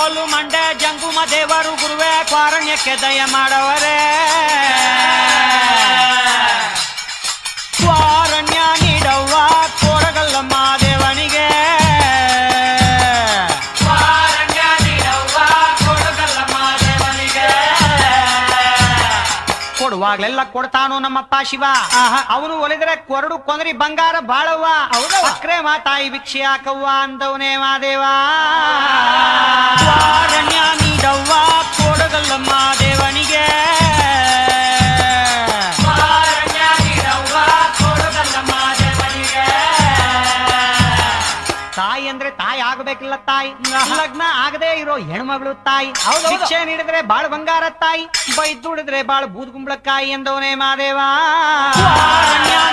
ಕೋಲು ಮಂಡೆ ಜಂಗುಮ ದೇವರು ಗುರುವೇ ಕ್ವಾರಣ್ಯಕ್ಕೆ ದಯ ಮಾಡವರೇ ಕ್ವಾರಣ್ಯ ನೀಡವ್ವ ಕೋರಗಲ್ಲಮ್ಮ ದೇವನಿಗೆ ಕ್ವಾರಣ್ಯ ನೀಡವ್ವ ಕೋರಗಲ್ಲಮ್ಮ ದೇವನಿಗೆ ಕೊಡುವಾಗ್ಲೆಲ್ಲ ಕೊಡ್ತಾನೋ ನಮ್ಮಪ್ಪ ಶಿವ ಅವನು ಒಲಿದ್ರೆ ಕೊರಡು ಕೊಂದ್ರಿ ಬಂಗಾರ ಬಾಳವ್ವ ಅಕ್ರೆ ಮಾತಾಯಿ ಭಿಕ್ಷೆ ಹಾಕವ್ವ ಅಂದವನೇ ಮಾದೇವ ಕ್ವಾರಣ್ಯ ನೀಡವ್ವ ಕೋರಗಲ್ಲಮ್ಮ ದೇವನಿಗೆ ತಾಯಿ ಅಂದ್ರೆ ತಾಯಿ ಆಗಬೇಕಿಲ್ಲ ತಾಯಿ ಲಗ್ನ ಆಗದೆ ಇರೋ ಹೆಣ್ಮಗಳು ತಾಯಿ ಭಿಕ್ಷೆ ನೀಡಿದ್ರೆ ಬಾಳ ಬಂಗಾರ ತಾಯಿ ಬೈದುಡಿದ್ರೆ ಬಾಳ ಬೂದ್ ಕುಂಬಳಕಾಯಿ ಎಂದವನೇ ಮಾದೇವ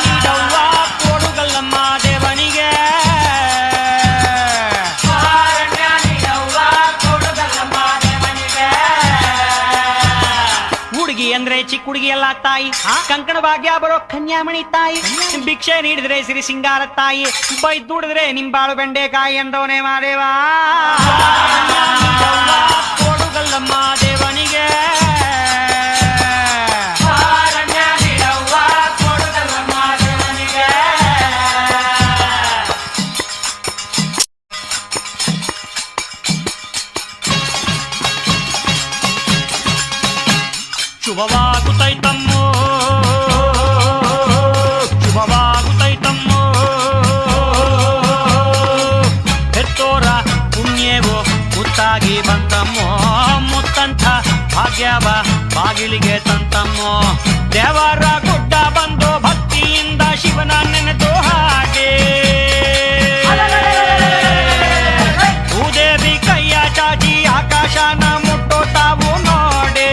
ನೀಡವ್ವ ಕೊಡುಗಲ್ಲಮ್ಮ ದೇವನಿಗೆ ಹುಡುಗಿ ಅಂದ್ರೆ ಚಿಕ್ಕ ಹುಡುಗಿ ಎಲ್ಲ ತಾಯಿ ಕಂಕಣ ಭಾಗ್ಯ ಬರೋ ಕನ್ಯಾಮಣಿ ತಾಯಿ ಭಿಕ್ಷೆ ನೀಡಿದ್ರೆ ಸಿರಿ ಸಿಂಗಾರ ತಾಯಿ ಬೈದ್ ದುಡಿದ್ರೆ ನಿಂಬಾಳು ಬೆಂಡೆಕಾಯಿ ಎಂದವನೇ ಮಾದೇವ ಕೊಡುಗಲ್ಲಮ್ಮ ದೇವನಿಗೆ ಶುಭವಾಗುತ್ತೈತಮ್ಮೋ ಶುಭವಾಗುತ್ತೈತಮ್ಮೋ ಹೆತ್ತೋರ ಪುಣ್ಯವೋ ಮುತ್ತಾಗಿ ಬಂತಮ್ಮೋ ಮುತ್ತಂಥ ಭಾಗ್ಯವ ಬಾಗಿಲಿಗೆ ತಂತಮ್ಮೋ ದೇವರ ಗುಡ್ಡ ಬಂದು ಭಕ್ತಿಯಿಂದ ಶಿವನ ನೆನೆದು ಹಾಗೆ ಭೂದೇವಿ ಕೈಯ ಚಾಚಿ ಆಕಾಶನ ಮುಟ್ಟೋ ತಾವು ನೋಡೆ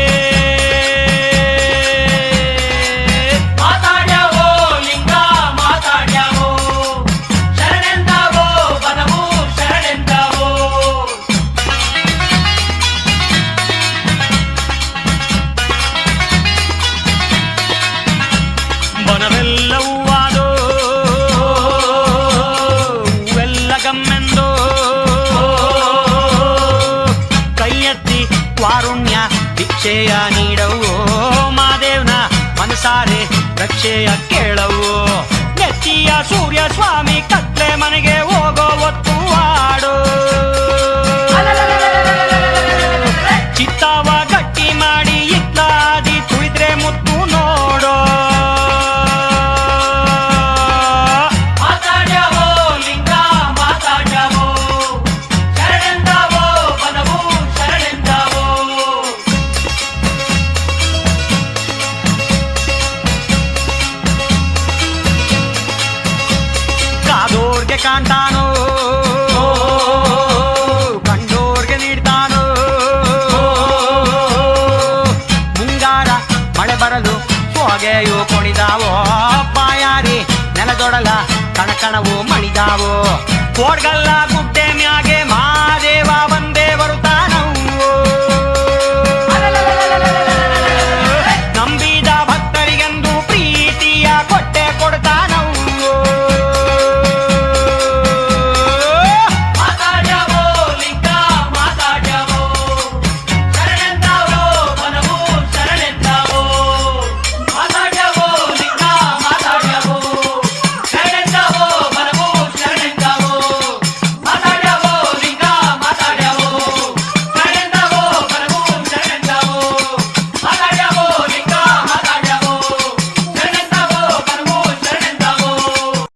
ಕ್ವಾರುಣ್ಯ ಭಿಕ್ಷೆಯ ನೀಡವು ಮಾದೇವ್ನ ಮನಸಾರೆ ರಕ್ಷೆಯ ಕೇಳವು ನೆತ್ತಿಯ ಸೂರ್ಯ ಸ್ವಾಮಿ ಕತ್ಲೆ ಮನೆಗೆ ಹೋಗೋ ಒತ್ತು ಆಡು ಚಿತ್ತಾವ ಗಟ್ಟಿ ಮಾಡಿ ಇತ್ಲಾದಿ ತುಳಿದ್ರೆ ಮುತ್ತು ನೋಡೋ ಕಾಣ್ತಾನೋ ಕಂಡೋರ್ಗೆ ನೀಡ್ತಾನೋ ಮುಂಗಾರ ಮಳೆ ಬರಲು ಹೊಗೆಯು ಕೊಣಿದಾವೋ ಬಾಯಾರಿ ನೆಲದೊಡಲ ಕಣಕಣವು ಮಣಿದಾವೋ ಕೋಡ್ಗಲ್ಲ ಗುಡ್ಡೆ ಮ್ಯಾಗೆ ಮಾದೇವ ಬಂದೇ ಬರುತ್ತ